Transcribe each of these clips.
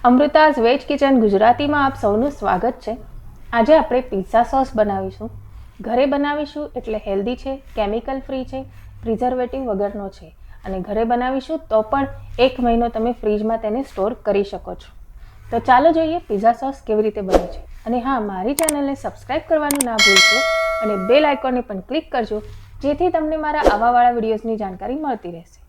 અમૃતાઝ veg kitchen ગુજરાતીમાં આપ સૌનું સ્વાગત છે। આજે આપણે પિઝા સોસ બનાવીશું। ઘરે બનાવીશું એટલે હેલ્ધી છે, કેમિકલ ફ્રી છે, પ્રિઝર્વેટિવ વગરનો છે અને ઘરે બનાવીશું તો પણ 1 મહિનો તમે ફ્રીજમાં તેને સ્ટોર કરી શકો છો। તો ચાલો જોઈએ પિઝા સોસ કેવી રીતે બને છે। અને હા, મારી ચેનલને સબસ્ક્રાઇબ કરવાનું ના ભૂલશો અને બેલ આઇકોનને પણ ક્લિક કરજો જેથી તમને મારા આવાવાળા વિડીયોઝની જાણકારી મળતી રહેશે।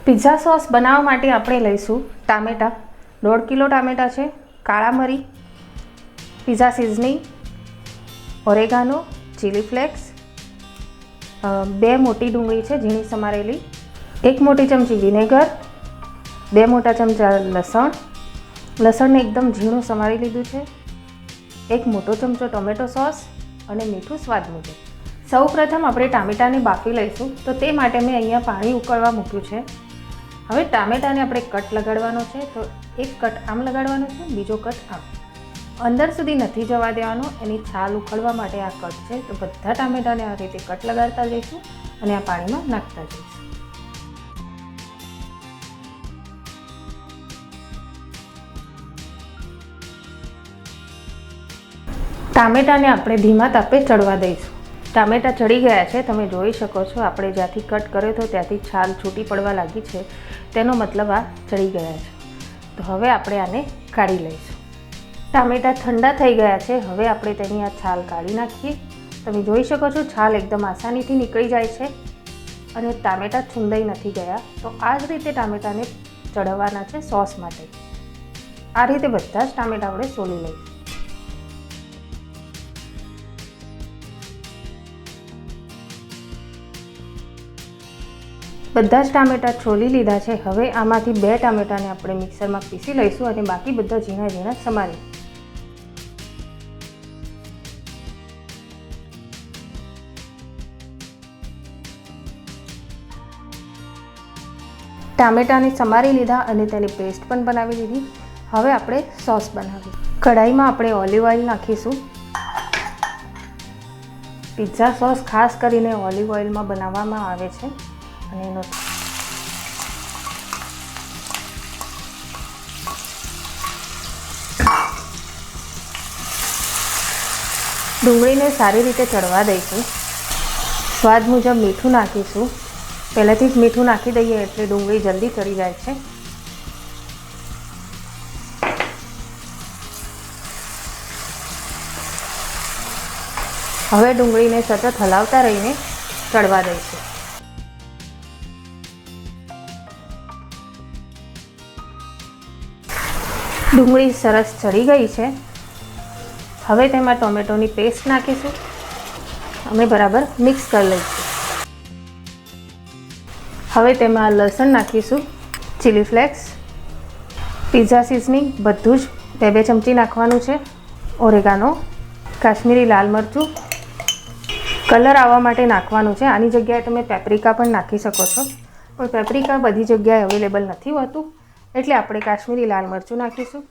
પિઝા સોસ બનાવવા માટે આપણે લઈશું ટામેટાં, 1.5 કિલો ટામેટાં છે, કાળા મરી, pizza seasoning, oregano, chilli flakes, 2 મોટી ડુંગળી છે ઝીણી સમારેલી, 1 મોટી ચમચી વિનેગર, 2 મોટા ચમચા લસણને એકદમ ઝીણું સમારી લીધું છે, 1 મોટો ચમચો ટોમેટો સોસ અને મીઠું સ્વાદ મુજબ। સૌ પ્રથમ આપણે ટામેટાને બાફી લઈશું, તો તે માટે મેં અહીંયા પાણી ઉકળવા મૂક્યું છે। હવે ટામેટાને આપણે કટ લગાડવાનો છે, તો એક કટ આમ લગાડવાનો છે, બીજો કટ આમ, અંદર સુધી નથી જવા દેવાનો, એની છાલ ઉખડવા માટે આ કટ છે। તો બધા ટામેટાને આ રીતે કટ લગાડતા જઈશું અને આ પાણીમાં નાખતા જઈશું। ટામેટાને આપણે ધીમા તાપે ચડવા દઈશું। ટામેટા ચડી ગયા છે, તમે જોઈ શકો છો। આપણે જ્યાંથી કટ કર્યો હતો ત્યાંથી છાલ છૂટી પડવા લાગી છે, તેનો મતલબ આ ચડી ગયા છે। તો હવે આપણે આને કાઢી લઈશું। ટામેટા ઠંડા થઈ ગયા છે, હવે આપણે તેની આ છાલ કાઢી નાખીએ। તમે જોઈ શકો છો છાલ એકદમ આસાનીથી નીકળી જાય છે અને ટામેટા છુંદાઈ નથી ગયા। તો આ જ રીતે ટામેટાને ચડવવાના છે સોસ માટે। આ રીતે બધા જ ટામેટા આપણે સોલી લઈશું। બધા જ ટામેટા છોલી લીધા છે। હવે આમાંથી 2 ટામેટાને આપણે મિક્સરમાં પીસી લઈશું અને બાકી બધા ઝીણા ઝીણા સમારી। ટામેટાને સમારી લીધા અને તેની પેસ્ટ પણ બનાવી લીધી। હવે આપણે સોસ બનાવીએ। કઢાઈમાં આપણે ઓલિવ ઓઇલ નાખીશું। પિઝા સોસ ખાસ કરીને ઓલિવ ઓઇલમાં બનાવવામાં આવે છે અને એનો ડુંગળીને સારી રીતે ચડવા દઈશું। સ્વાદ મુજબ મીઠું નાખીશું। પહેલાંથી જ મીઠું નાખી દઈએ એટલે ડુંગળી જલ્દી ચડી જાય છે। હવે ડુંગળીને સતત હલાવતા રહીને ચડવા દઈશું। ડુંગળી સરસ ચડી ગઈ છે। હવે તેમાં ટોમેટોની પેસ્ટ નાખીશું અને બરાબર મિક્સ કરી લઈશું। હવે તેમાં લસણ નાખીશું, ચીલી ફ્લેક્સ, પિઝા સિઝનિંગ બધું જ 2-2 ચમચી નાખવાનું છે, ઓરેગાનો, કાશ્મીરી લાલ મરચું કલર આવવા માટે નાખવાનું છે। આની જગ્યાએ તમે પેપ્રિકા પણ નાખી શકો છો, પણ પેપ્રિકા બધી જગ્યાએ અવેલેબલ નથી હોતું એટલે આપણે કાશ્મીરી લાલ મરચું નાખીશું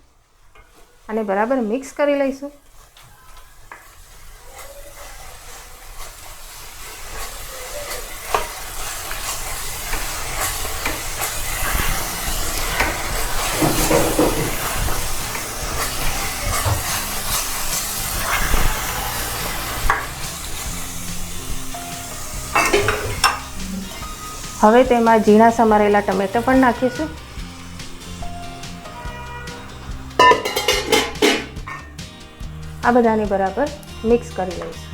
અને બરાબર મિક્સ કરી લઈશું। હવે તેમાં ઝીણા સમારેલા ટમેટા પણ નાખીશું। આ બધાને બરાબર મિક્સ કરી લઈશું।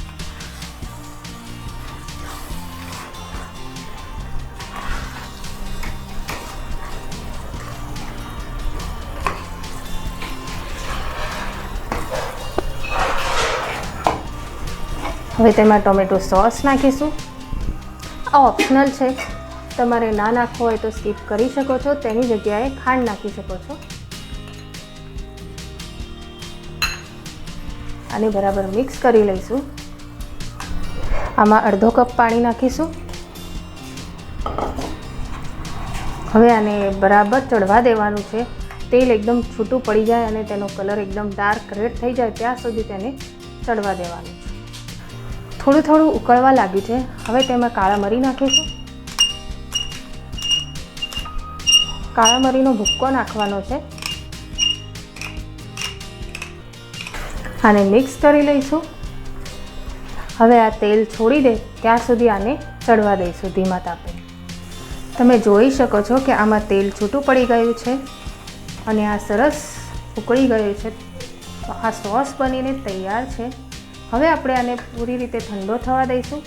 હવે તેમાં ટોમેટો સોસ નાખીશું। આ ઓપ્શનલ છે, તમારે ના નાખવો હોય તો સ્કીપ કરી શકો છો, તેની જગ્યાએ ખાંડ નાખી શકો છો। આને બરાબર મિક્સ કરી લઈશું। આમાં અડધો કપ પાણી નાખીશું। હવે આને બરાબર ચડવા દેવાનું છે। તેલ એકદમ છૂટું પડી જાય અને તેનો કલર એકદમ ડાર્ક રેડ થઈ જાય ત્યાં સુધી તેને ચડવા દેવાનું છે. થોડું થોડું ઉકળવા લાગ્યું છે. હવે તેમાં કાળા મરી નાખીશું. કાળા મરીનો ભૂક્કો નાખવાનો છે. આને મિક્સ કરી લઈશું. હવે આ તેલ છોડી દે ત્યાં સુધી આને ચડવા દઈશું ધીમા તાપે. તમે જોઈ શકો છો કે આમાં તેલ છૂટું પડી ગયું છે અને આ સરસ ઉકળી ગયું છે. તો આ સોસ બનીને તૈયાર છે. હવે આપણે આને પૂરી રીતે ઠંડો થવા દઈશું.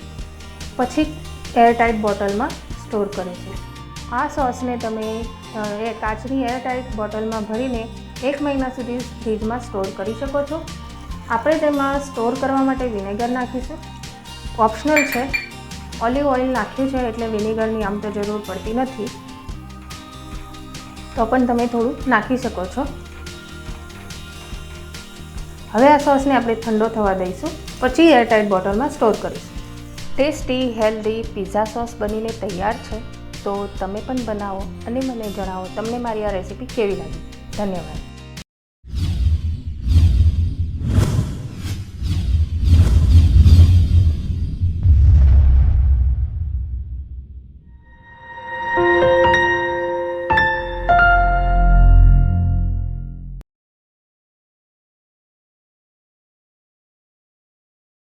પછી એરટાઇટ બોટલમાં સ્ટોર કરીશું. આ સોસને તમે કાચની એરટાઇટ બોટલમાં ભરીને 1 મહિના સુધી ફ્રીજમાં સ્ટોર કરી શકો છો. આપણે તેમાં સ્ટોર કરવા માટે વિનેગર નાખીશું. ઓપ્શનલ છે. ઓલિવ ઓઇલ નાખ્યું છે એટલે વિનેગરની આમ તો જરૂર પડતી નથી, તો પણ તમે થોડું નાખી શકો છો. હવે આ સોસને આપણે ઠંડો થવા દઈશું. પછી એરટાઇટ બોટલમાં સ્ટોર કરીશું. ટેસ્ટી હેલ્ધી પિઝા સોસ બનીને તૈયાર છે. તો તમે પણ બનાવો અને મને જણાવો તમને મારી આ રેસીપી કેવી લાગી. ધન્યવાદ.